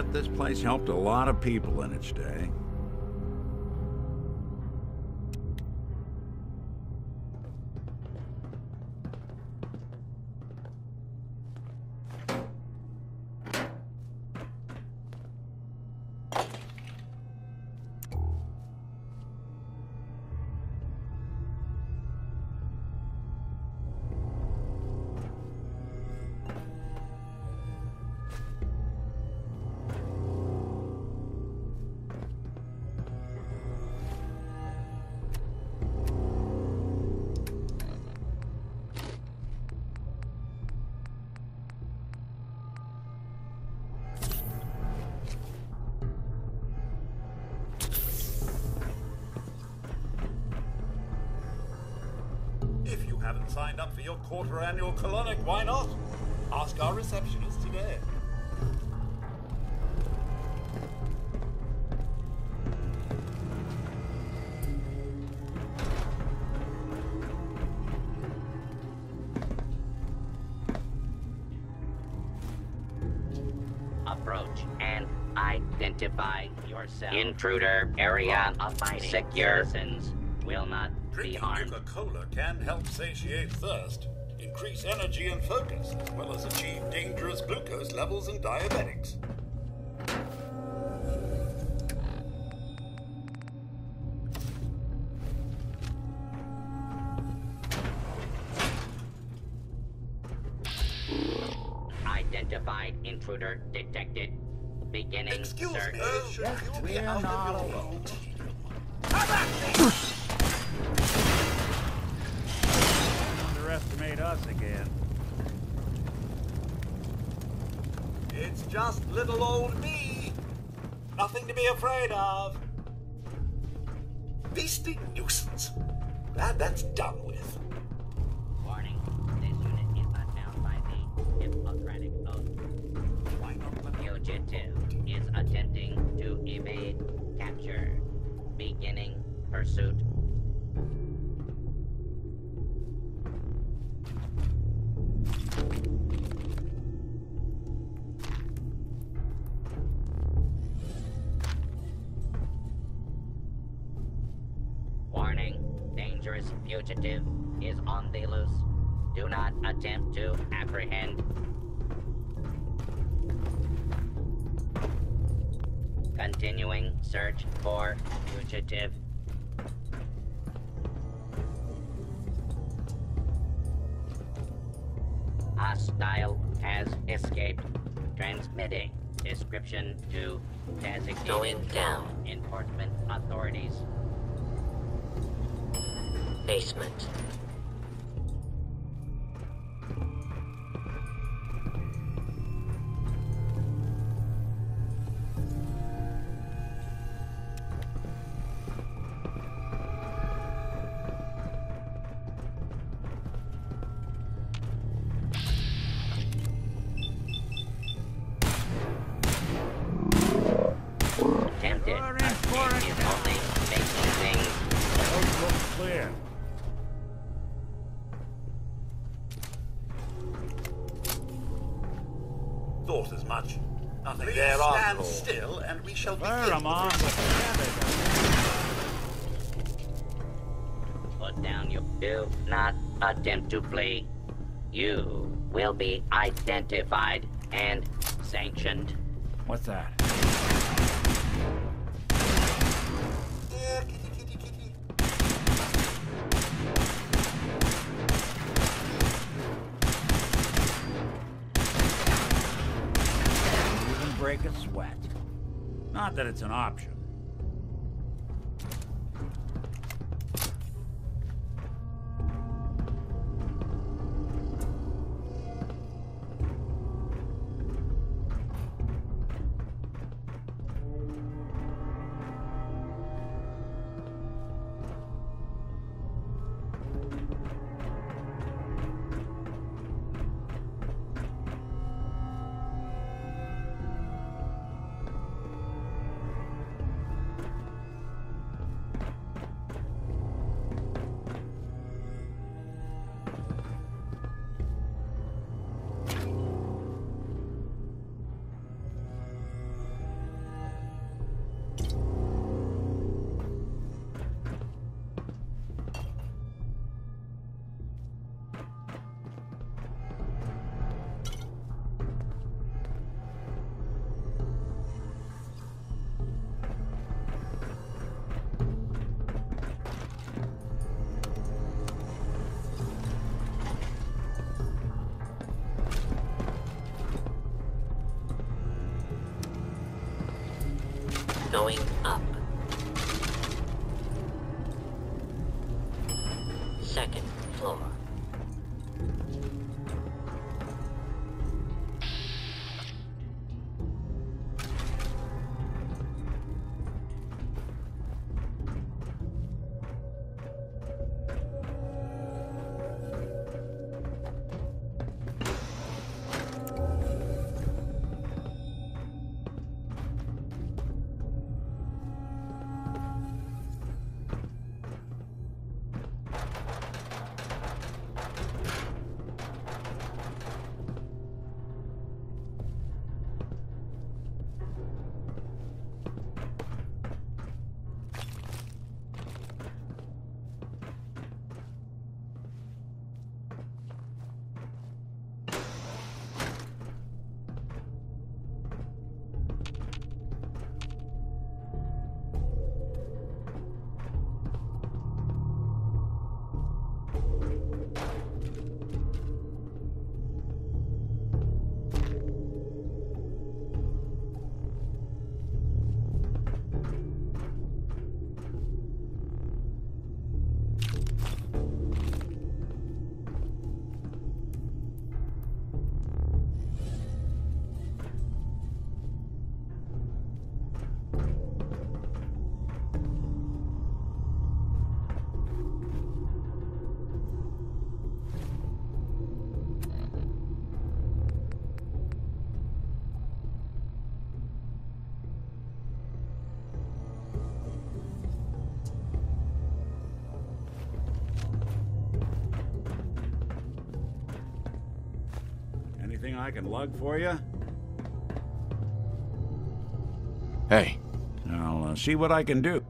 bet this place helped a lot of people in its day. If you haven't signed up for your quarter-annual colonic, why not? Ask our receptionist today. Approach and identify yourself. Intruder area secure. Citizens will not be Drinking harmed. Nuka-Cola can help satiate thirst, increase energy and focus, as well as achieve dangerous glucose levels in diabetics. Identified intruder detected. Beginning Excuse search. me, should you be we're out not of your alone. Underestimate us again. It's just little old me. Nothing to be afraid of. Beastly nuisance. Glad that's done with. Warning. This unit is not bound by the Hippocratic Oath. Fugitive is attempting to evade capture. Beginning pursuit. Warning. Dangerous fugitive is on the loose. Do not attempt to apprehend. Continuing search for fugitive. Hostile has escaped. Transmitting description to designated Going down. enforcement authorities. Basement. Attempted. We're in for Escape it. is only making things. Road looks clear. Thought as much. Nothing Please there stand after all. Still, and we shall begin. Where am I? Put down your. Do not attempt to flee. You will be identified and sanctioned. What's that? There, kitty, kitty, kitty. Even break a sweat. Not that it's an option. Second floor. Anything I can lug for you? Hey, I'll see what I can do.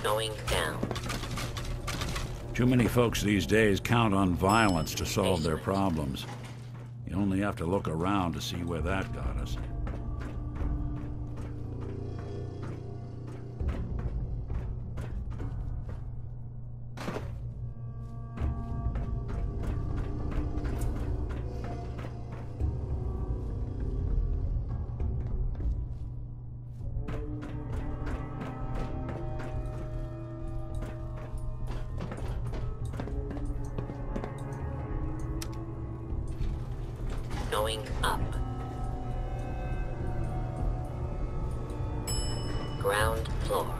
Going down. Too many folks these days count on violence to solve their problems. You only have to look around to see where that got us. Going up. Ground floor.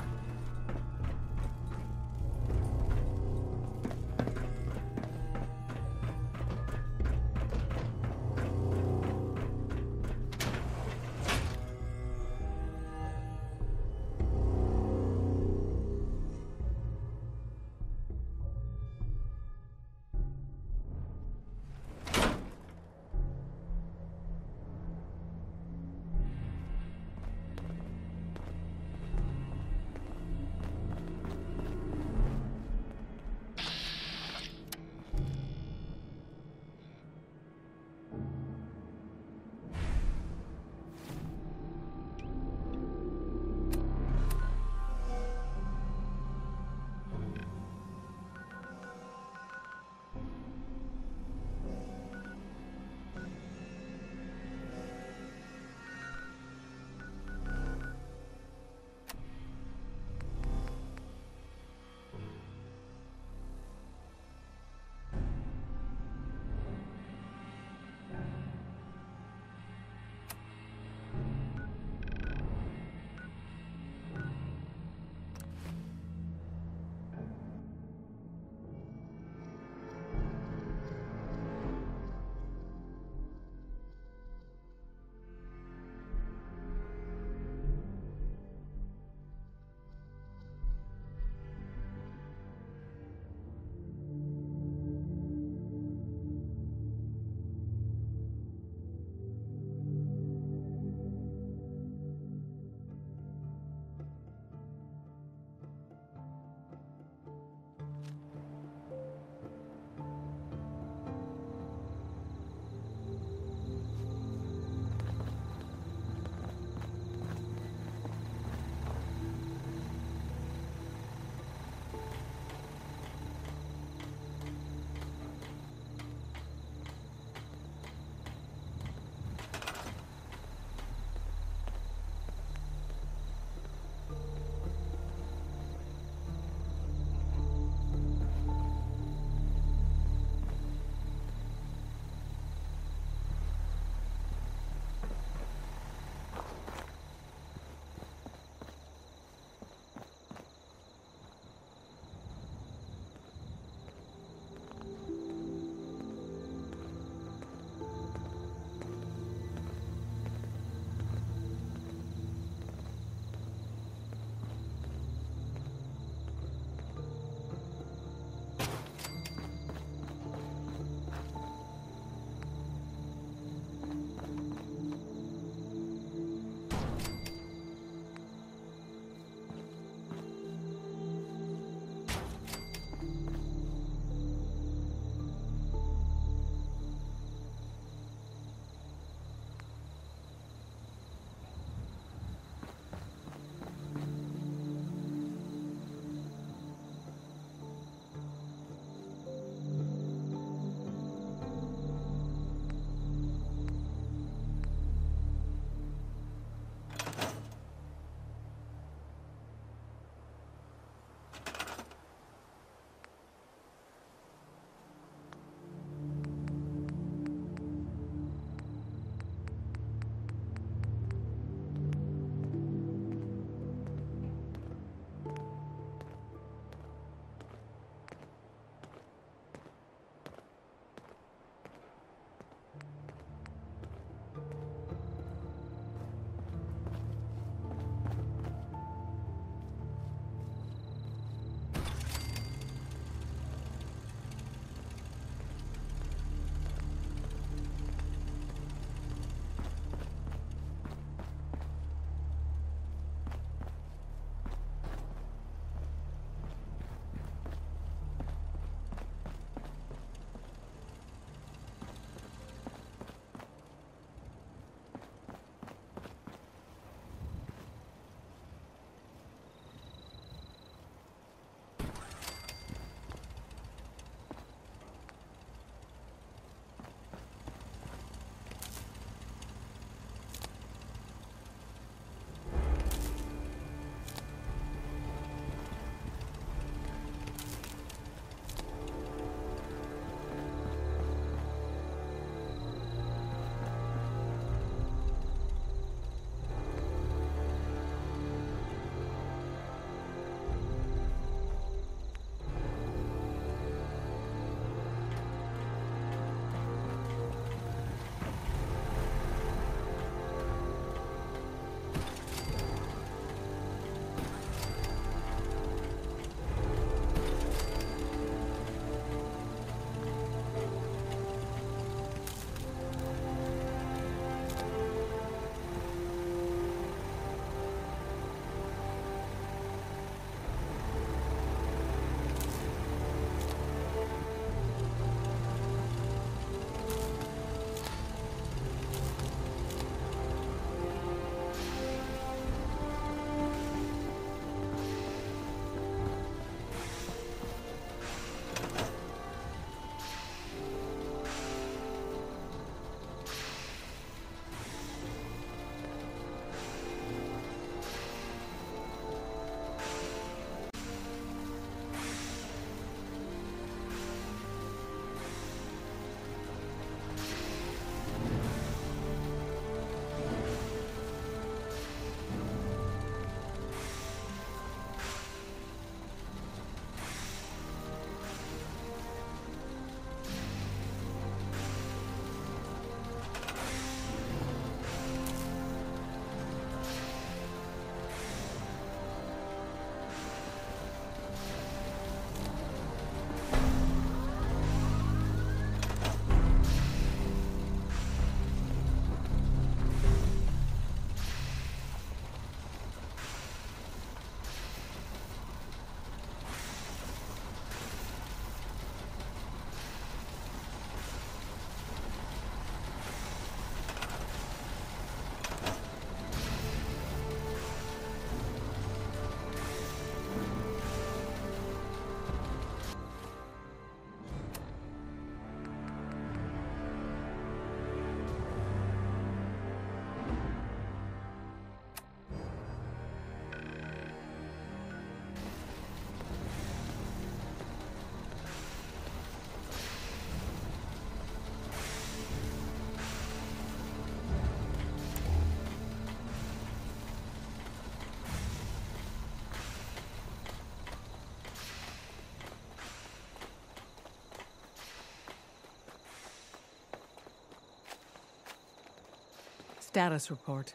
Status report.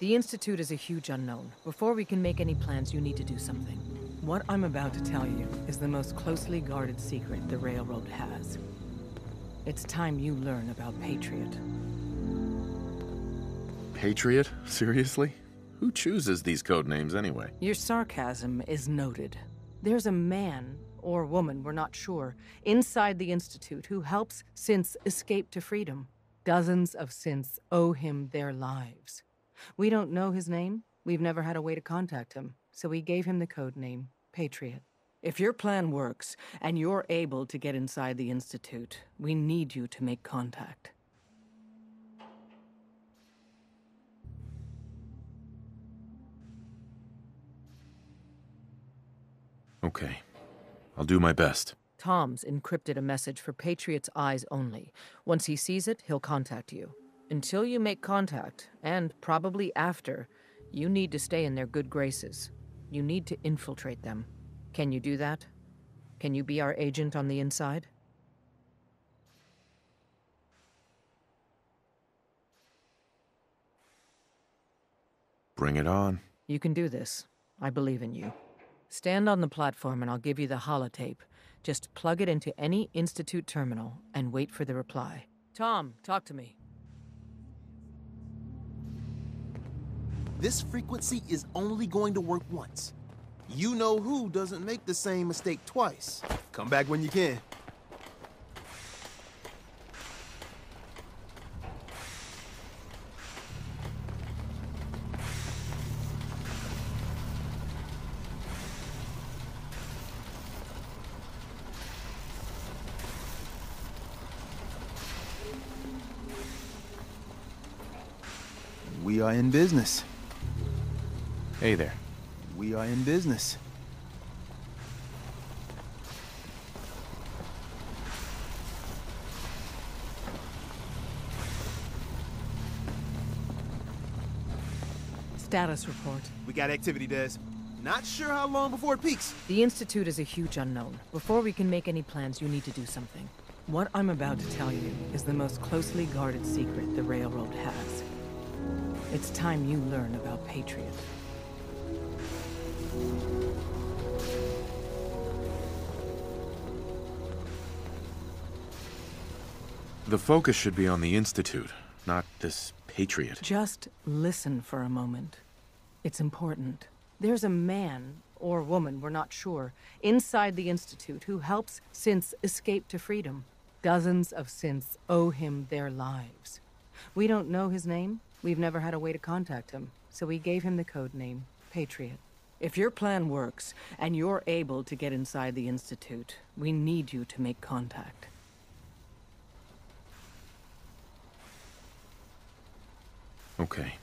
The Institute is a huge unknown. Before we can make any plans, you need to do something. What I'm about to tell you is the most closely guarded secret the Railroad has. It's time you learn about Patriot. Patriot? Seriously? Who chooses these code names anyway? Your sarcasm is noted. There's a man, or woman, we're not sure, inside the Institute who helps synths escape to freedom. Dozens of synths owe him their lives. We don't know his name. We've never had a way to contact him, so we gave him the code name, Patriot. If your plan works, and you're able to get inside the Institute, we need you to make contact. Okay. I'll do my best. Tom's encrypted a message for Patriot's eyes only. Once he sees it, he'll contact you. Until you make contact, and probably after, you need to stay in their good graces. You need to infiltrate them. Can you do that? Can you be our agent on the inside? Bring it on. You can do this. I believe in you. Stand on the platform and I'll give you the holotape. Just plug it into any Institute terminal and wait for the reply. Tom, talk to me. This frequency is only going to work once. You know who doesn't make the same mistake twice. Come back when you can. We are in business. Hey there. We are in business. Status report. We got activity, Des. Not sure how long before it peaks. The Institute is a huge unknown. Before we can make any plans, you need to do something. What I'm about to tell you is the most closely guarded secret the Railroad has. It's time you learn about Patriot. The focus should be on the Institute, not this Patriot. Just listen for a moment. It's important. There's a man, or woman, we're not sure, inside the Institute who helps synths escape to freedom. Dozens of synths owe him their lives. We don't know his name. We've never had a way to contact him, so we gave him the code name, Patriot. If your plan works, and you're able to get inside the Institute, we need you to make contact. Okay.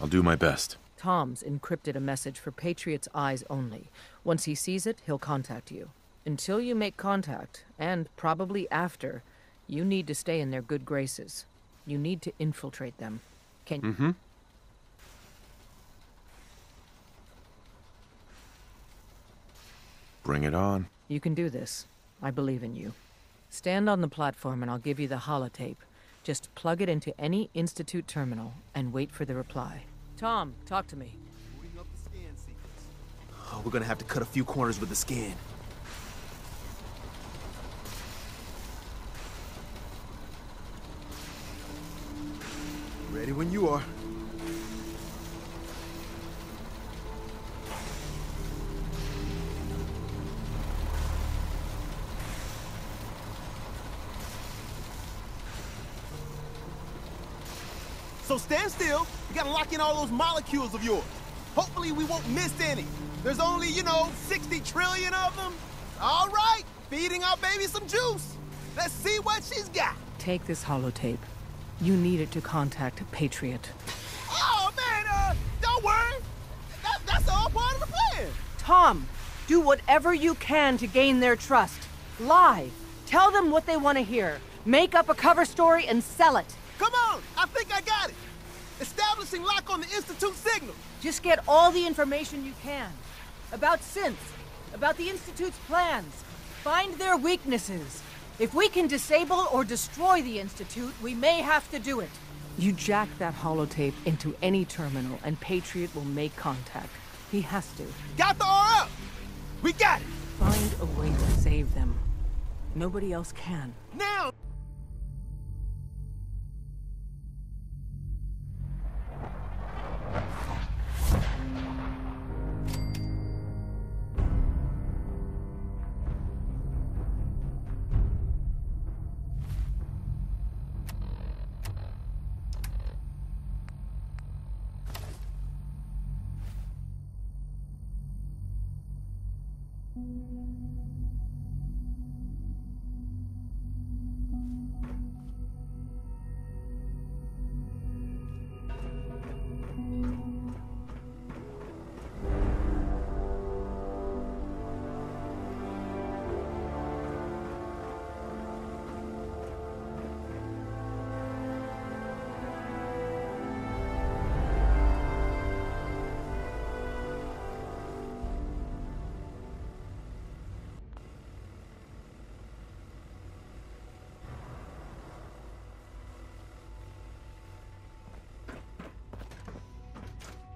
I'll do my best. Tom's encrypted a message for Patriot's eyes only. Once he sees it, he'll contact you. Until you make contact, and probably after, you need to stay in their good graces. You need to infiltrate them. Can Bring it on. You can do this. I believe in you. Stand on the platform and I'll give you the holotape. Just plug it into any Institute terminal and wait for the reply. Tom, talk to me. Booting up the scan sequence. Oh, we're gonna have to cut a few corners with the scan. Ready when you are. So stand still. You gotta lock in all those molecules of yours. Hopefully we won't miss any. There's only, 60 trillion of them. All right, feeding our baby some juice. Let's see what she's got. Take this holotape. You need it to contact Patriot. Oh, man, don't worry. That's all part of the plan. Tom, do whatever you can to gain their trust. Lie. Tell them what they want to hear. Make up a cover story and sell it. Come on, I think I got it. Establishing lock on the Institute signal. Just get all the information you can. About synths, about the Institute's plans. Find their weaknesses. If we can disable or destroy the Institute, we may have to do it. You jack that holotape into any terminal, and Patriot will make contact. He has to. Got the RF! We got it! Find a way to save them. Nobody else can. Now!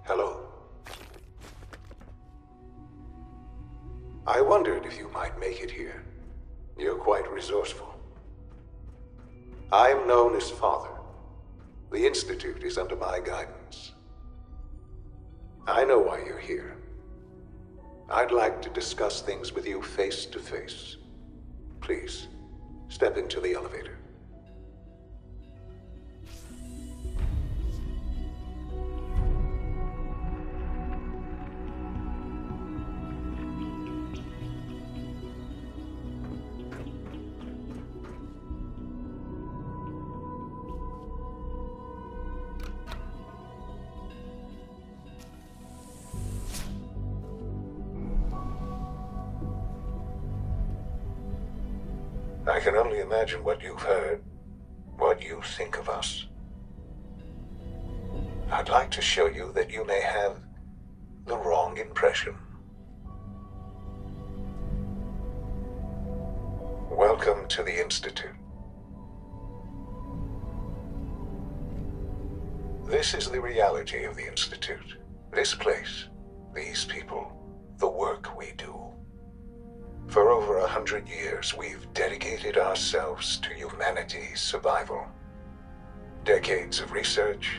Hello. I wondered if you might make it here. You're quite resourceful. I'm known as Father. The Institute is under my guidance. I know why you're here. I'd like to discuss things with you face to face. Please, step into the elevator. I can only imagine what you've heard, what you think of us. I'd like to show you that you may have the wrong impression. Welcome to the Institute. This is the reality of the Institute. This place, these people, the work we do. For over 100 years, we've dedicated ourselves to humanity's survival. Decades of research,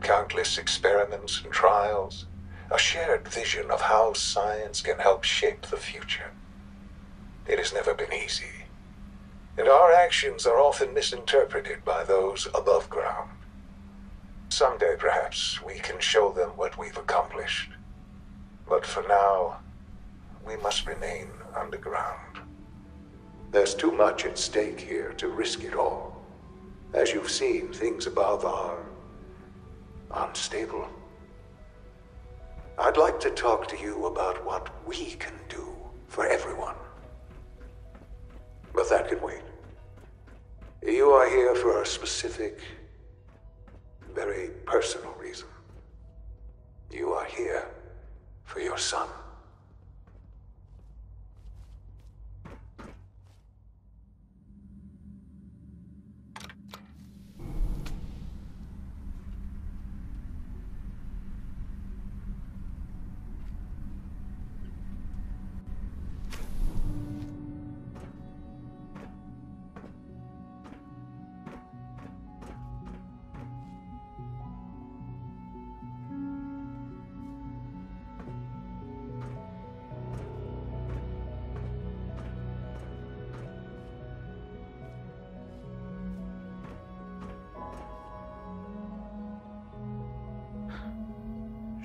countless experiments and trials, a shared vision of how science can help shape the future. It has never been easy, and our actions are often misinterpreted by those above ground. Someday, perhaps, we can show them what we've accomplished. But for now, we must remain underground. There's too much at stake here to risk it all. As you've seen, things above are unstable. I'd like to talk to you about what we can do for everyone. But that can wait. You are here for a specific, very personal reason. You are here for your son.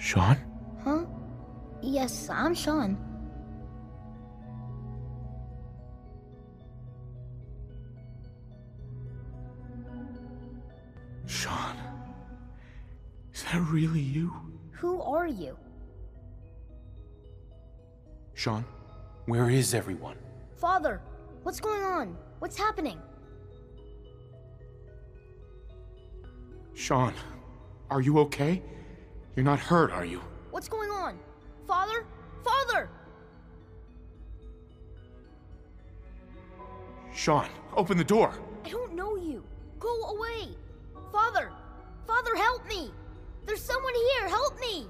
Sean? Huh? Yes, I'm Sean. Sean? Is that really you? Who are you? Sean, where is everyone? Father, what's going on? What's happening? Sean, are you okay? You're not hurt, are you? What's going on? Father? Father! Sean. Open the door. I don't know you. Go away. Father! Father, help me! There's someone here, help me!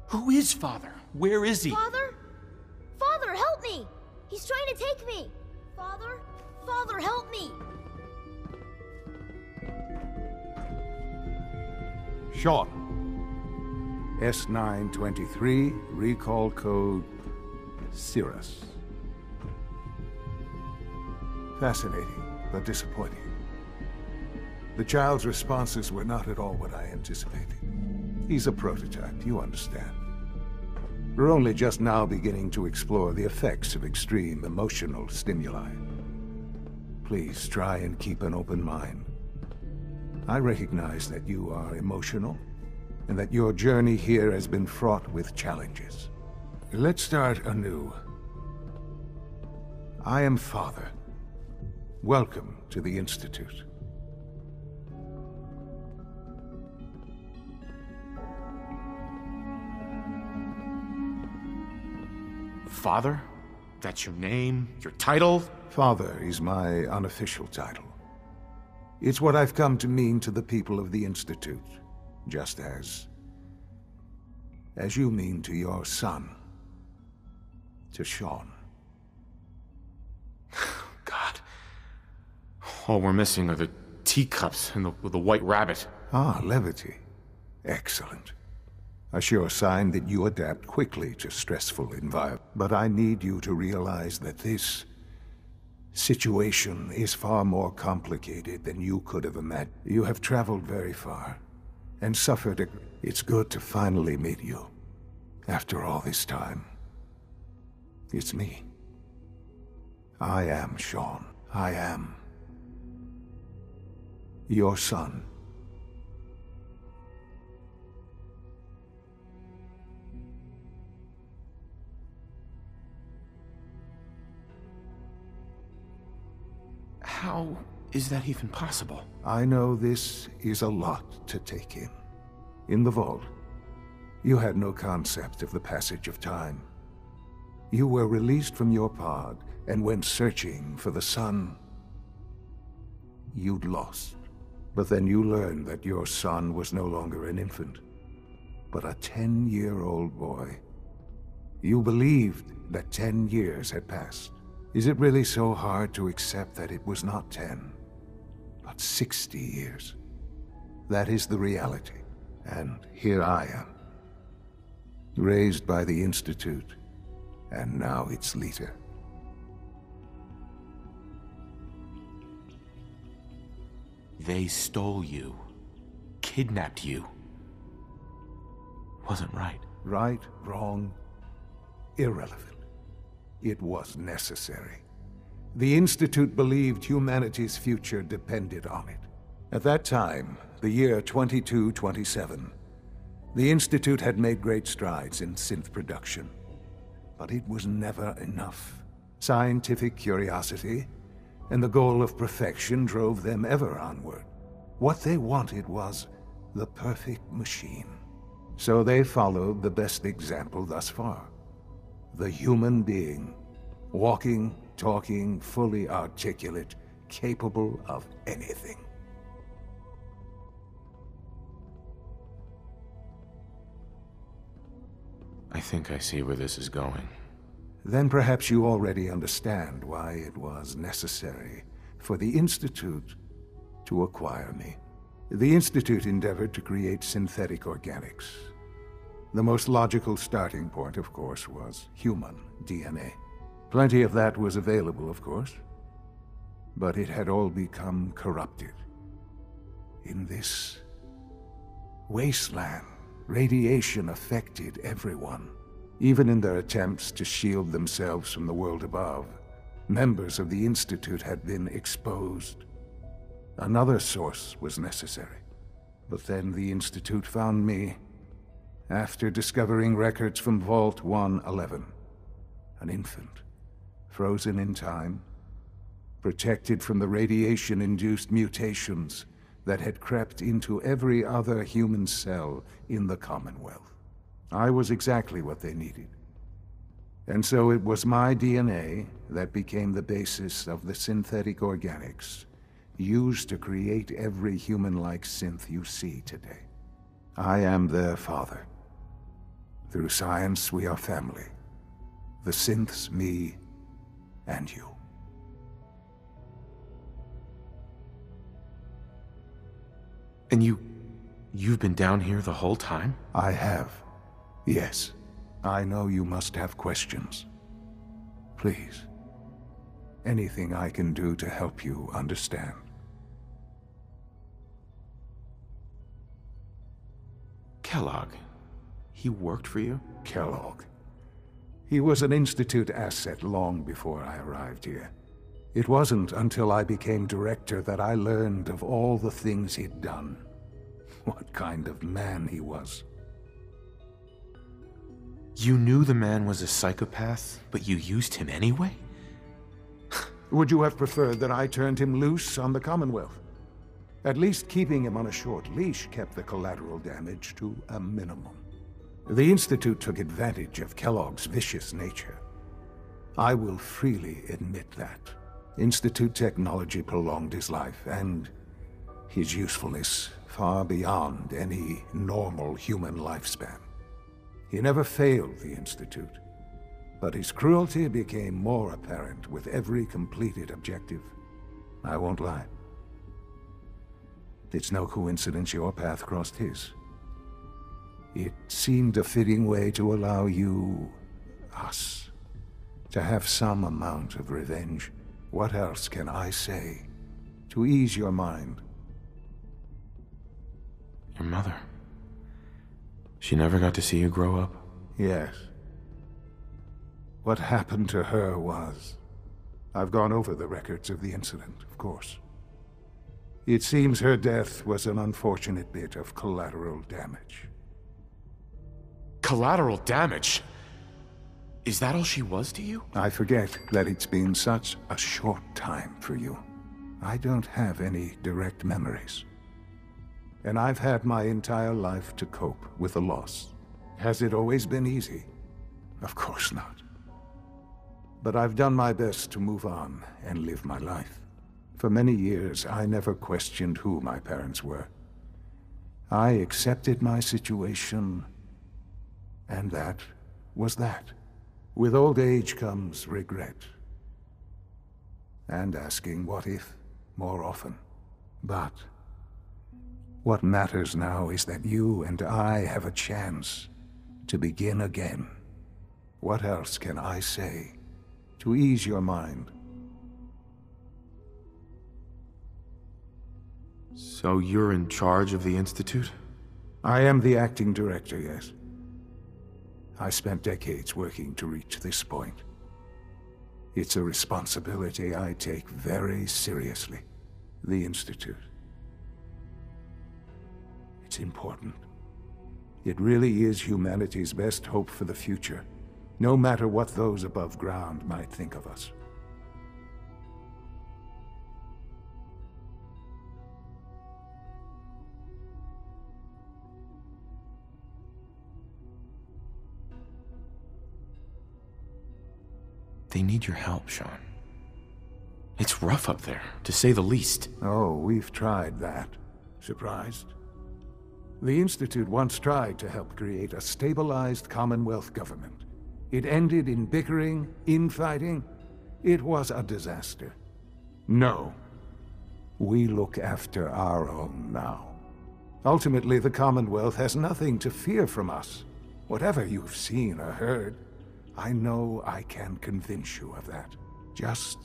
Who is Father? Where is he? Father? Father, help me! He's trying to take me! Father? Father, help me! Sean. S923, recall code Cirrus. Fascinating, but disappointing. The child's responses were not at all what I anticipated. He's a prototype, you understand. We're only just now beginning to explore the effects of extreme emotional stimuli. Please try and keep an open mind. I recognize that you are emotional, and that your journey here has been fraught with challenges. Let's start anew. I am Father. Welcome to the Institute. Father? That's your name? Your title? Father is my unofficial title. It's what I've come to mean to the people of the Institute, just as you mean to your son, to Sean. God. All we're missing are the teacups and the white rabbit. Ah, levity. Excellent. A sure sign that you adapt quickly to stressful environments. But I need you to realize that this situation is far more complicated than you could have imagined. You have traveled very far and suffered. It's good to finally meet you. After all this time, it's me. I am Sean. I am your son. How is that even possible? I know this is a lot to take in. In the vault, you had no concept of the passage of time. You were released from your pod and went searching for the son you'd lost. But then you learned that your son was no longer an infant, but a 10-year-old boy. You believed that 10 years had passed. Is it really so hard to accept that it was not 10, but 60 years? That is the reality. And here I am, raised by the Institute, and now its leader. They stole you, kidnapped you. Wasn't right. Right, wrong, irrelevant. It was necessary. The Institute believed humanity's future depended on it. At that time, the year 2227, the Institute had made great strides in synth production. But it was never enough. Scientific curiosity and the goal of perfection drove them ever onward. What they wanted was the perfect machine. So they followed the best example thus far. The human being, walking, talking, fully articulate, capable of anything. I think I see where this is going. Then perhaps you already understand why it was necessary for the Institute to acquire me. The Institute endeavored to create synthetic organics. The most logical starting point, of course, was human DNA. Plenty of that was available, of course, but it had all become corrupted. In this wasteland, radiation affected everyone. Even in their attempts to shield themselves from the world above, members of the Institute had been exposed. Another source was necessary. But then the Institute found me after discovering records from Vault 111. An infant, frozen in time, protected from the radiation-induced mutations that had crept into every other human cell in the Commonwealth. I was exactly what they needed. And so it was my DNA that became the basis of the synthetic organics used to create every human-like synth you see today. I am their father. Through science, we are family. The synths, me, and you. And you've been down here the whole time? I have. Yes. I know you must have questions. Please. Anything I can do to help you understand. Kellogg. He worked for you? Kellogg. He was an Institute asset long before I arrived here. It wasn't until I became director that I learned of all the things he'd done. What kind of man he was. You knew the man was a psychopath, but you used him anyway? Would you have preferred that I turned him loose on the Commonwealth? At least keeping him on a short leash kept the collateral damage to a minimum. The Institute took advantage of Kellogg's vicious nature. I will freely admit that. Institute technology prolonged his life, and his usefulness far beyond any normal human lifespan. He never failed the Institute, but his cruelty became more apparent with every completed objective. I won't lie. It's no coincidence your path crossed his. It seemed a fitting way to allow you, us, to have some amount of revenge. What else can I say to ease your mind? Your mother. She never got to see you grow up? Yes. What happened to her was... I've gone over the records of the incident, of course. It seems her death was an unfortunate bit of collateral damage. Collateral damage? Is that all she was to you? I forget that it's been such a short time for you. I don't have any direct memories. And I've had my entire life to cope with the loss. Has it always been easy? Of course not. But I've done my best to move on and live my life. For many years, I never questioned who my parents were. I accepted my situation, and that was that. With old age comes regret. And asking what if more often. But what matters now is that you and I have a chance to begin again. What else can I say to ease your mind? So you're in charge of the Institute? I am the acting director, yes. I spent decades working to reach this point. It's a responsibility I take very seriously. The Institute. It's important. It really is humanity's best hope for the future, no matter what those above ground might think of us. They need your help, Sean. It's rough up there, to say the least. Oh, we've tried that. Surprised? The Institute once tried to help create a stabilized Commonwealth government. It ended in bickering, infighting. It was a disaster. No. We look after our own now. Ultimately, the Commonwealth has nothing to fear from us. Whatever you've seen or heard, I know I can convince you of that. Just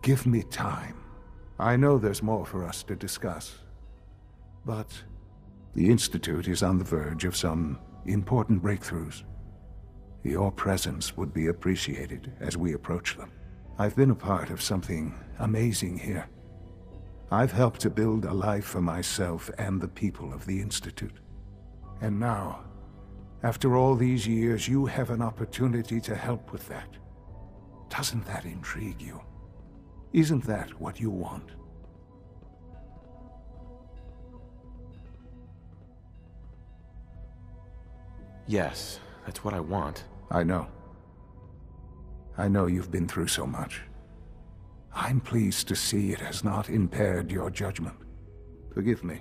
give me time. I know there's more for us to discuss. But the Institute is on the verge of some important breakthroughs. Your presence would be appreciated as we approach them. I've been a part of something amazing here. I've helped to build a life for myself and the people of the Institute. And now, after all these years, you have an opportunity to help with that. Doesn't that intrigue you? Isn't that what you want? Yes, that's what I want. I know. I know you've been through so much. I'm pleased to see it has not impaired your judgment. Forgive me.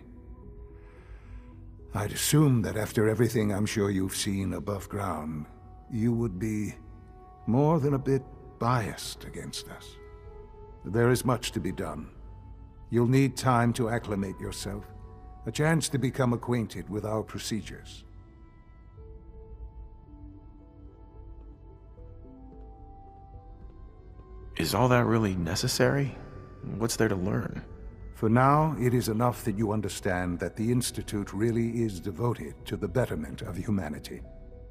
I'd assumed that after everything I'm sure you've seen above ground, you would be more than a bit biased against us. There is much to be done. You'll need time to acclimate yourself, a chance to become acquainted with our procedures. Is all that really necessary? What's there to learn? For now, it is enough that you understand that the Institute really is devoted to the betterment of humanity.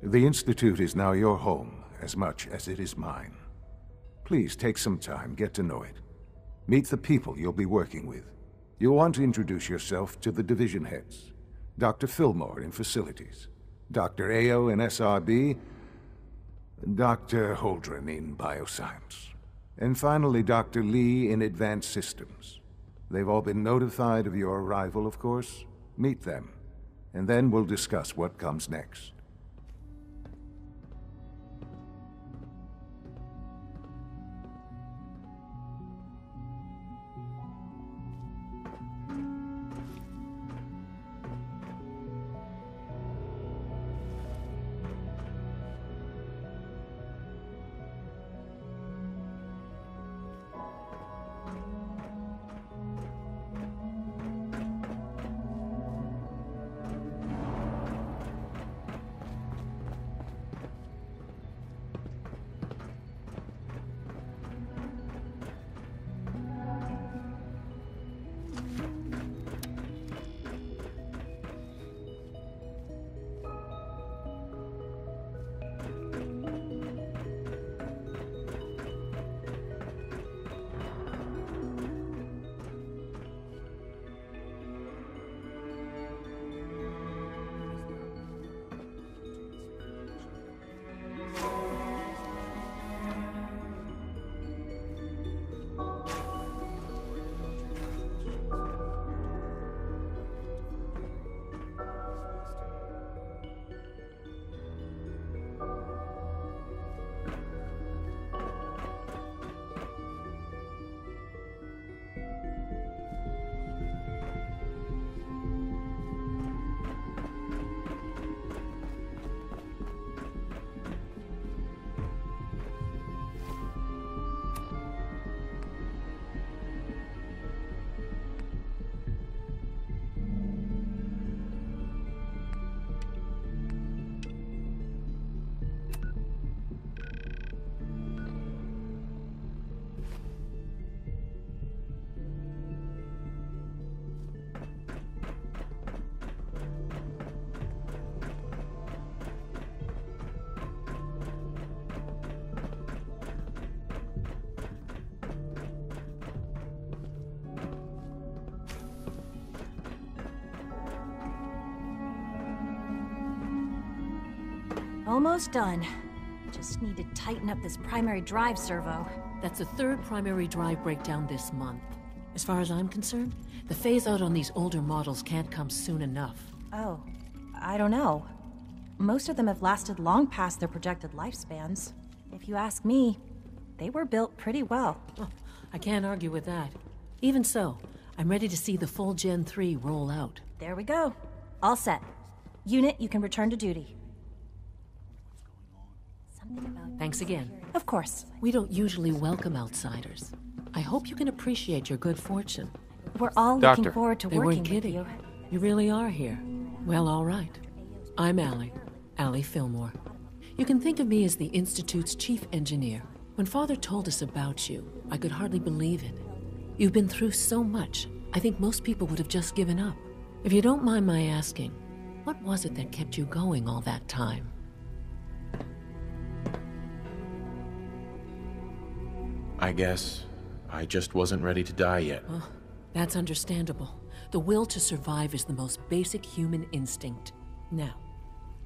The Institute is now your home as much as it is mine. Please take some time, get to know it. Meet the people you'll be working with. You'll want to introduce yourself to the division heads. Dr. Fillmore in Facilities, Dr. Ao in SRB, Dr. Holdren in Bioscience, and finally Dr. Lee in Advanced Systems. They've all been notified of your arrival, of course. Meet them, and then we'll discuss what comes next. Almost done. Just need to tighten up this primary drive servo. That's the third primary drive breakdown this month. As far as I'm concerned, the phase-out on these older models can't come soon enough. Oh, I don't know. Most of them have lasted long past their projected lifespans. If you ask me, they were built pretty well. Oh, I can't argue with that. Even so, I'm ready to see the full Gen 3 roll out. There we go. All set. Unit, you can return to duty. Thanks again. Of course. We don't usually welcome outsiders. I hope you can appreciate your good fortune. We're all looking forward to working with you. You really are here. Well, all right. I'm Allie Fillmore. You can think of me as the Institute's chief engineer. When Father told us about you, I could hardly believe it. You've been through so much, I think most people would have just given up. If you don't mind my asking, what was it that kept you going all that time? I guess I just wasn't ready to die yet. Oh, that's understandable. The will to survive is the most basic human instinct. Now,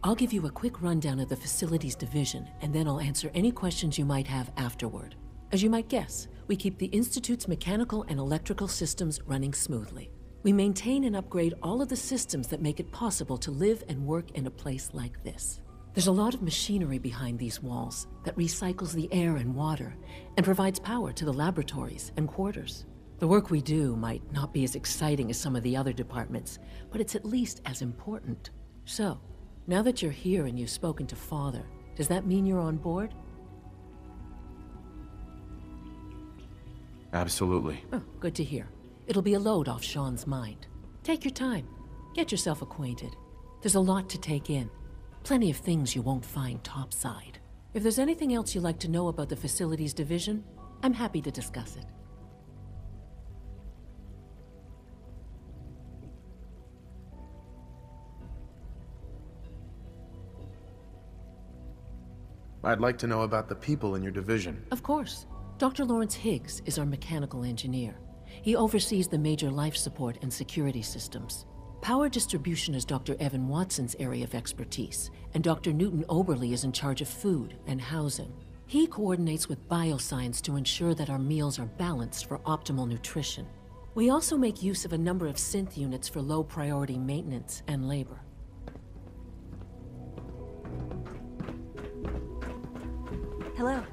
I'll give you a quick rundown of the Facilities Division, and then I'll answer any questions you might have afterward. As you might guess, we keep the Institute's mechanical and electrical systems running smoothly. We maintain and upgrade all of the systems that make it possible to live and work in a place like this. There's a lot of machinery behind these walls that recycles the air and water and provides power to the laboratories and quarters. The work we do might not be as exciting as some of the other departments, but it's at least as important. So, now that you're here and you've spoken to Father, does that mean you're on board? Absolutely. Oh, good to hear. It'll be a load off Sean's mind. Take your time. Get yourself acquainted. There's a lot to take in. Plenty of things you won't find topside. If there's anything else you'd like to know about the Facilities Division, I'm happy to discuss it. I'd like to know about the people in your division. Of course. Dr. Lawrence Higgs is our mechanical engineer. He oversees the major life support and security systems. Power distribution is Dr. Evan Watson's area of expertise, and Dr. Newton Oberly is in charge of food and housing. He coordinates with bioscience to ensure that our meals are balanced for optimal nutrition. We also make use of a number of synth units for low-priority maintenance and labor. Hello.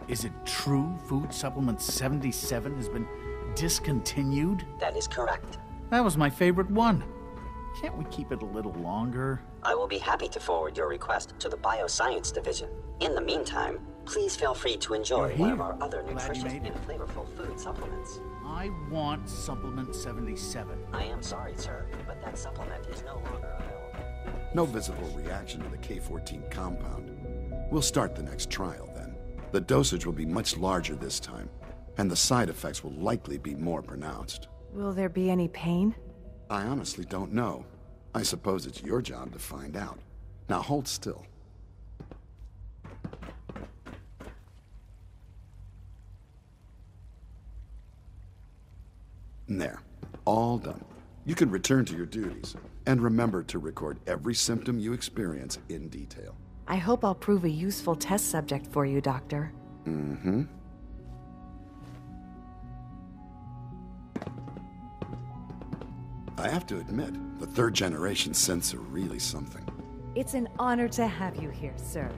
Is it true Food Supplement 77 has been discontinued? That is correct. That was my favorite one. Can't we keep it a little longer? I will be happy to forward your request to the Bioscience Division. In the meantime, please feel free to enjoy one of our other nutritious and flavorful food supplements. I want Supplement 77. I am sorry, sir, but that supplement is no longer available. No visible reaction to the K-14 compound. We'll start the next trial then. The dosage will be much larger this time, and the side effects will likely be more pronounced. Will there be any pain? I honestly don't know. I suppose it's your job to find out. Now hold still. There. All done. You can return to your duties. And remember to record every symptom you experience in detail. I hope I'll prove a useful test subject for you, Doctor. Mm-hmm. I have to admit, the third-generation synths are really something. It's an honor to have you here, sir.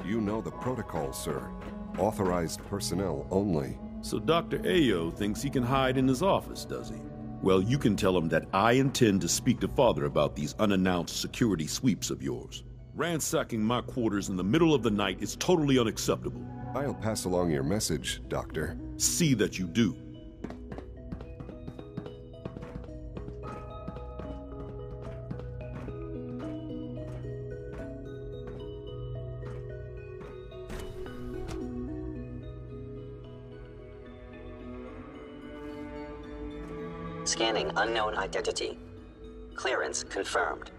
You know the protocol, sir. Authorized personnel only. So Dr. Ayo thinks he can hide in his office, does he? Well, you can tell him that I intend to speak to Father about these unannounced security sweeps of yours. Ransacking my quarters in the middle of the night is totally unacceptable. I'll pass along your message, Doctor. See that you do. Scanning unknown identity. Clearance confirmed.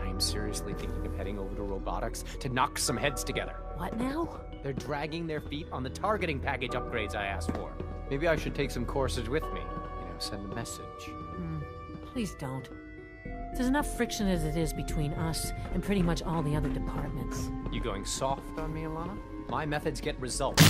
I'm seriously thinking of heading over to robotics to knock some heads together. What now? They're dragging their feet on the targeting package upgrades I asked for. Maybe I should take some courses with me. Send a message. Please don't. There's enough friction as it is between us and pretty much all the other departments. You going soft on me, Alana? My methods get results.